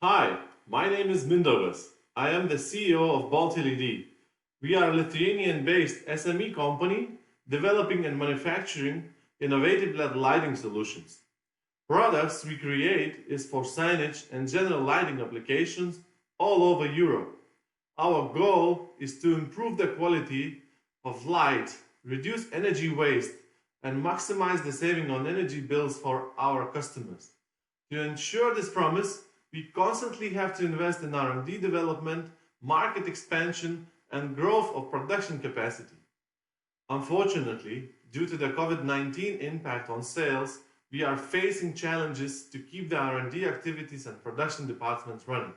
Hi, my name is Mindaugas. I am the CEO of BALTLED. We are a Lithuanian-based SME company developing and manufacturing innovative LED lighting solutions. Products we create is for signage and general lighting applications all over Europe. Our goal is to improve the quality of light, reduce energy waste, and maximize the saving on energy bills for our customers. To ensure this promise, we constantly have to invest in R&D development, market expansion, and growth of production capacity. Unfortunately, due to the COVID-19 impact on sales, we are facing challenges to keep the R&D activities and production departments running.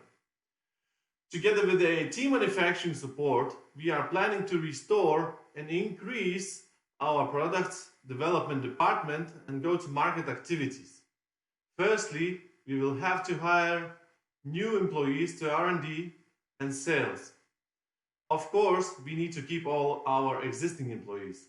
Together with the EIT Manufacturing support, we are planning to restore and increase our products development department and go-to-market activities. Firstly, we will have to hire new employees to R&D and sales. Of course, we need to keep all our existing employees.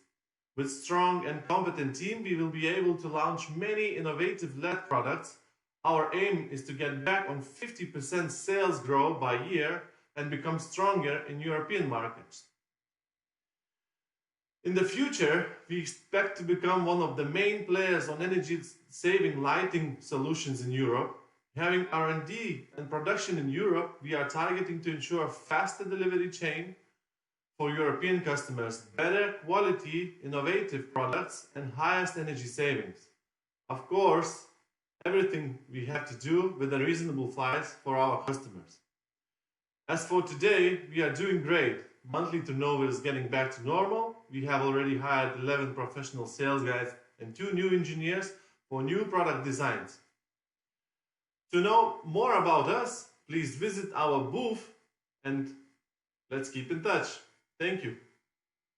With strong and competent team, we will be able to launch many innovative LED products. Our aim is to get back on 50% sales growth by year and become stronger in European markets. In the future, we expect to become one of the main players on energy-saving lighting solutions in Europe. Having R&D and production in Europe, we are targeting to ensure a faster delivery chain for European customers, better quality, innovative products, and highest energy savings. Of course, everything we have to do with a reasonable price for our customers. As for today, we are doing great. Monthly turnover is getting back to normal. We have already hired 11 professional sales guys and 2 new engineers for new product designs. To know more about us, please visit our booth and let's keep in touch. Thank you.